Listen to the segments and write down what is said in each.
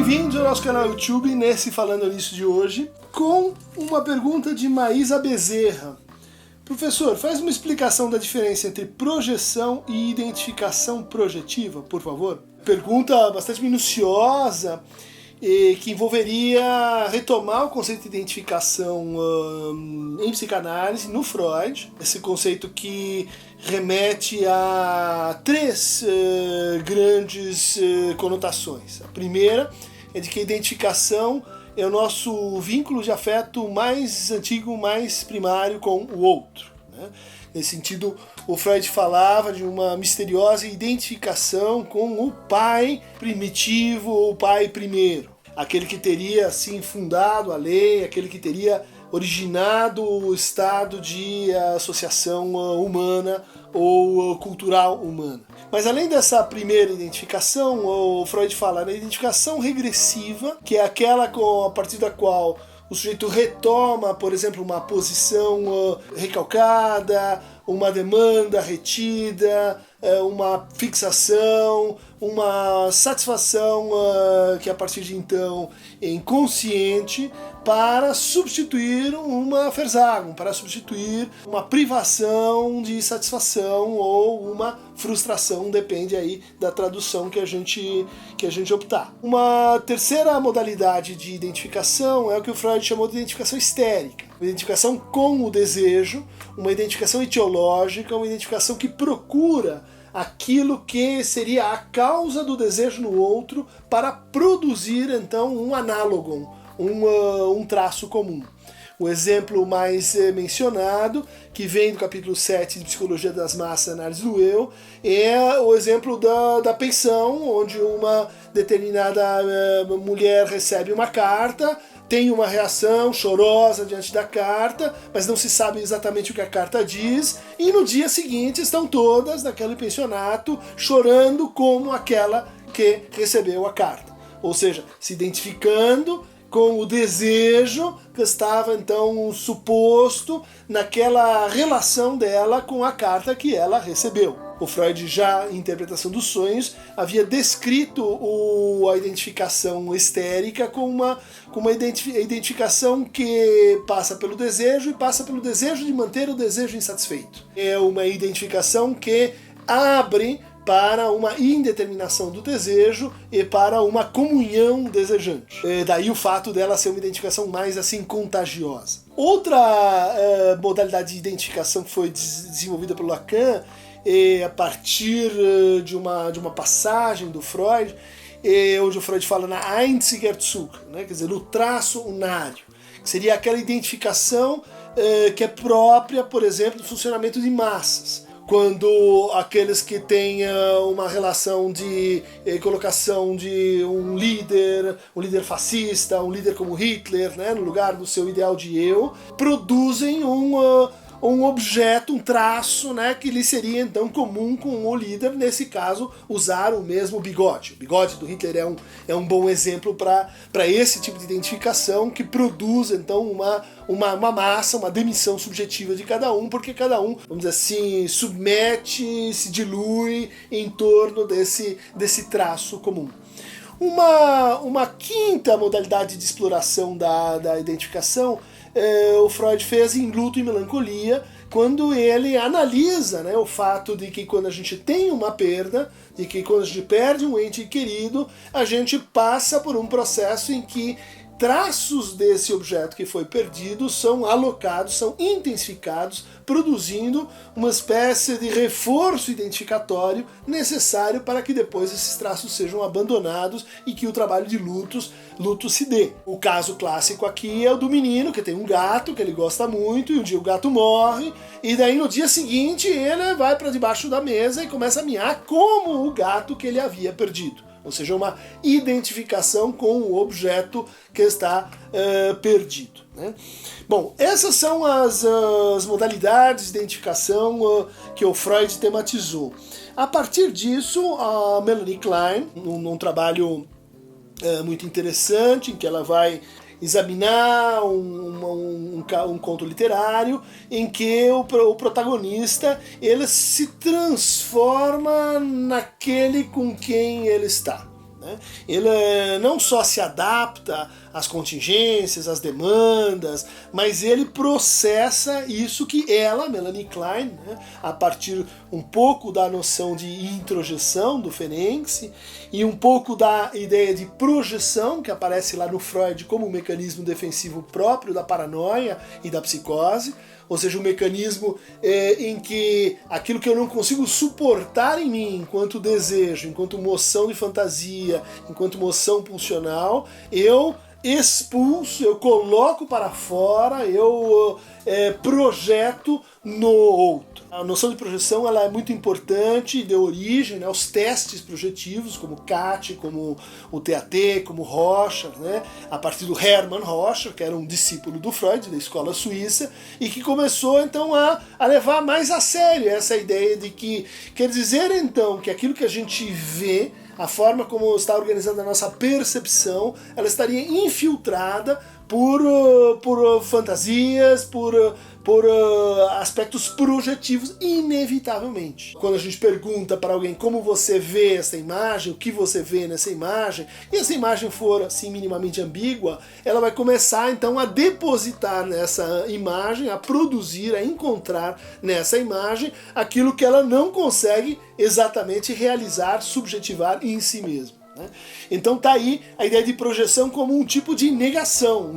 Bem-vindos ao nosso canal YouTube, nesse Falando Nisso de hoje, com uma pergunta de Maísa Bezerra. Professor, faz uma explicação da diferença entre projeção e identificação projetiva, por favor. Pergunta bastante minuciosa, que envolveria retomar o conceito de identificação em psicanálise, no Freud. Esse conceito que remete a três grandes conotações. A primeira é de que a identificação é o nosso vínculo de afeto mais antigo, mais primário com o outro, né? Nesse sentido, o Freud falava de uma misteriosa identificação com o pai primitivo, ou o pai primeiro. Aquele que teria, assim, fundado a lei, aquele que teria originado o estado de associação humana ou cultural humana. Mas além dessa primeira identificação, o Freud fala na identificação regressiva, que é aquela a partir da qual o sujeito retoma, por exemplo, uma posição recalcada, uma demanda retida, uma fixação, uma satisfação que a partir de então é inconsciente, para substituir uma Versagen, para substituir uma privação de satisfação ou uma frustração, depende aí da tradução que a gente optar. Uma terceira modalidade de identificação é o que o Freud chamou de identificação histérica. Uma identificação com o desejo, uma identificação etiológica, uma identificação que procura aquilo que seria a causa do desejo no outro para produzir então um análogo, um traço comum. O exemplo mais mencionado, que vem do capítulo 7 de Psicologia das Massas, Análise do Eu, é o exemplo da pensão, onde uma determinada mulher recebe uma carta, tem uma reação chorosa diante da carta, mas não se sabe exatamente o que a carta diz, e no dia seguinte estão todas naquele pensionato chorando como aquela que recebeu a carta. Ou seja, se identificando com o desejo que estava então suposto naquela relação dela com a carta que ela recebeu. O Freud, já em Interpretação dos Sonhos, havia descrito a identificação histérica como uma identificação que passa pelo desejo e passa pelo desejo de manter o desejo insatisfeito. É uma identificação que abre para uma indeterminação do desejo e para uma comunhão desejante. Daí o fato dela ser uma identificação mais assim contagiosa. Outra modalidade de identificação que foi desenvolvida pelo Lacan, a partir de uma passagem do Freud, onde o Freud fala na Einzigerzug, né, quer dizer, no traço unário, que seria aquela identificação que é própria, por exemplo, do funcionamento de massas. Quando aqueles que têm uma relação de colocação de um líder fascista, um líder como Hitler, né, no lugar do seu ideal de eu, produzem um objeto, um traço, né, que lhe seria então comum com o líder, nesse caso, usar o mesmo bigode. O bigode do Hitler é um bom exemplo para esse tipo de identificação que produz então uma massa, uma demissão subjetiva de cada um, porque cada um, vamos dizer assim, submete, se dilui em torno desse traço comum. Uma quinta modalidade de exploração da identificação o Freud fez em Luto e Melancolia, quando ele analisa, né, o fato de que quando a gente tem uma perda, de que quando a gente perde um ente querido, a gente passa por um processo em que traços desse objeto que foi perdido são alocados, são intensificados, produzindo uma espécie de reforço identificatório necessário para que depois esses traços sejam abandonados e que o trabalho de luto se dê. O caso clássico aqui é o do menino que tem um gato que ele gosta muito e um dia o gato morre e daí no dia seguinte ele vai para debaixo da mesa e começa a miar como o gato que ele havia perdido. Ou seja, uma identificação com o objeto que está perdido, né? Bom, essas são as modalidades de identificação que o Freud tematizou. A partir disso, a Melanie Klein, num trabalho muito interessante, em que ela vai examinar um conto literário em que o protagonista ele se transforma naquele com quem ele está. né? Ele não só se adapta às contingências, às demandas, mas ele processa isso que ela, Melanie Klein, né, a partir um pouco da noção de introjeção do Ferenczi e um pouco da ideia de projeção, que aparece lá no Freud como um mecanismo defensivo próprio da paranoia e da psicose, ou seja, um mecanismo em que aquilo que eu não consigo suportar em mim enquanto desejo, enquanto moção de fantasia, enquanto moção pulsional, eu expulso, eu coloco para fora, eu projeto no outro. A noção de projeção ela é muito importante, deu origem, né, aos testes projetivos, como CAT, como o TAT, como Rorschach, né, a partir do Hermann Rorschach, que era um discípulo do Freud, da escola suíça, e que começou então a levar mais a sério essa ideia de que, quer dizer então, que aquilo que a gente vê, a forma como está organizada a nossa percepção, ela estaria infiltrada por fantasias, por aspectos projetivos, inevitavelmente. Quando a gente pergunta para alguém como você vê essa imagem, o que você vê nessa imagem, e essa imagem for assim minimamente ambígua, ela vai começar então a depositar nessa imagem, a produzir, a encontrar nessa imagem aquilo que ela não consegue exatamente realizar, subjetivar em si mesma. Então tá aí a ideia de projeção como um tipo de negação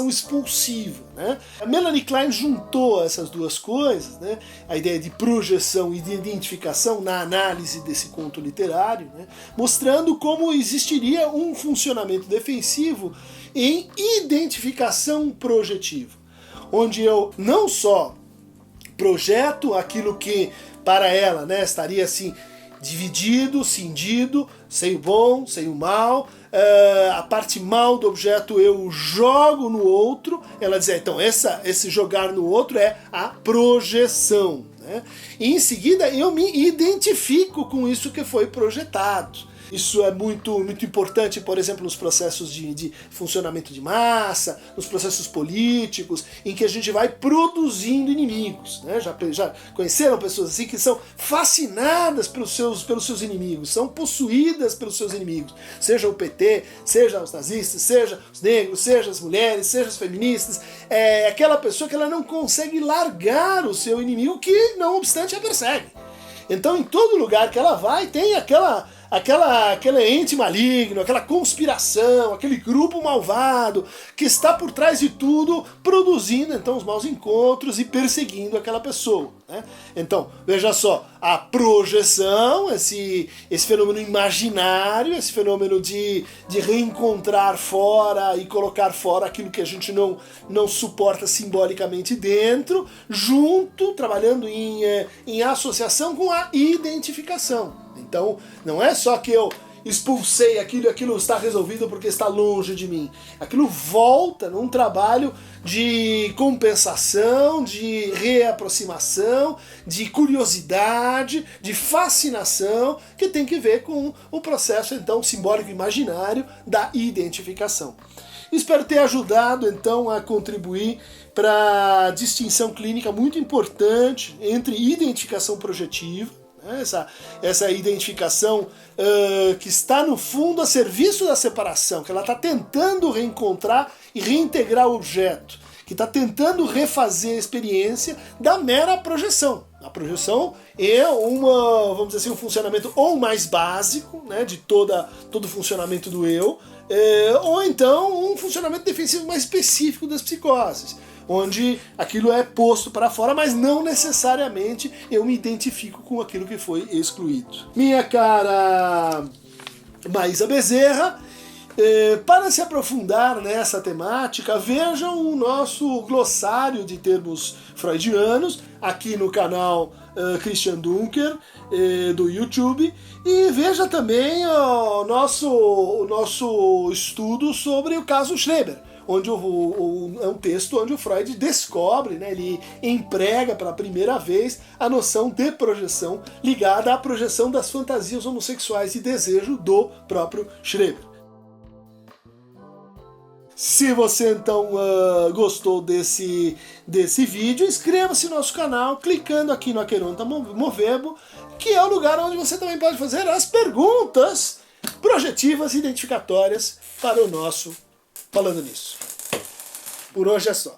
expulsiva. Né? A Melanie Klein juntou essas duas coisas, né? A ideia de projeção e de identificação na análise desse conto literário, né? Mostrando como existiria um funcionamento defensivo em identificação projetiva, onde eu não só projeto aquilo que para ela, né, estaria assim dividido, cindido, sei o bom, sei o mal, a parte mal do objeto eu jogo no outro, ela diz, então esse jogar no outro é a projeção, né? E em seguida eu me identifico com isso que foi projetado. Isso é muito, muito importante, por exemplo, nos processos de funcionamento de massa, nos processos políticos, em que a gente vai produzindo inimigos. Né? Já conheceram pessoas assim que são fascinadas pelos seus inimigos, são possuídas pelos seus inimigos, seja o PT, seja os nazistas, seja os negros, seja as mulheres, seja os feministas. É aquela pessoa que ela não consegue largar o seu inimigo, que não obstante a persegue. Então, em todo lugar que ela vai, tem aquele ente maligno, aquela conspiração, aquele grupo malvado que está por trás de tudo, produzindo então os maus encontros e perseguindo aquela pessoa. Né? Então, veja só, a projeção, esse fenômeno imaginário, esse fenômeno de reencontrar fora e colocar fora aquilo que a gente não suporta simbolicamente dentro, junto, trabalhando em associação com a identificação. Então, não é só que eu expulsei aquilo e aquilo está resolvido porque está longe de mim. Aquilo volta num trabalho de compensação, de reaproximação, de curiosidade, de fascinação, que tem que ver com o processo, então, simbólico imaginário da identificação. Espero ter ajudado, então, a contribuir para a distinção clínica muito importante entre identificação projetiva, essa identificação que está no fundo a serviço da separação, que ela está tentando reencontrar e reintegrar o objeto, que está tentando refazer a experiência da mera projeção. A projeção é vamos dizer assim, um funcionamento ou mais básico, né, de todo o funcionamento do eu, ou então um funcionamento defensivo mais específico das psicoses, onde aquilo é posto para fora, mas não necessariamente eu me identifico com aquilo que foi excluído. Minha cara Maísa Bezerra, para se aprofundar nessa temática, vejam o nosso glossário de termos freudianos aqui no canal Christian Dunker do YouTube, e veja também o nosso estudo sobre o caso Schreber, onde é um texto onde o Freud descobre, né, ele emprega pela primeira vez a noção de projeção ligada à projeção das fantasias homossexuais e desejo do próprio Schreber. Se você então gostou desse vídeo, inscreva-se no nosso canal clicando aqui no Aqueronta Movebo, que é o lugar onde você também pode fazer as perguntas projetivas e identificatórias para o nosso Falando Nisso. Por hoje é só.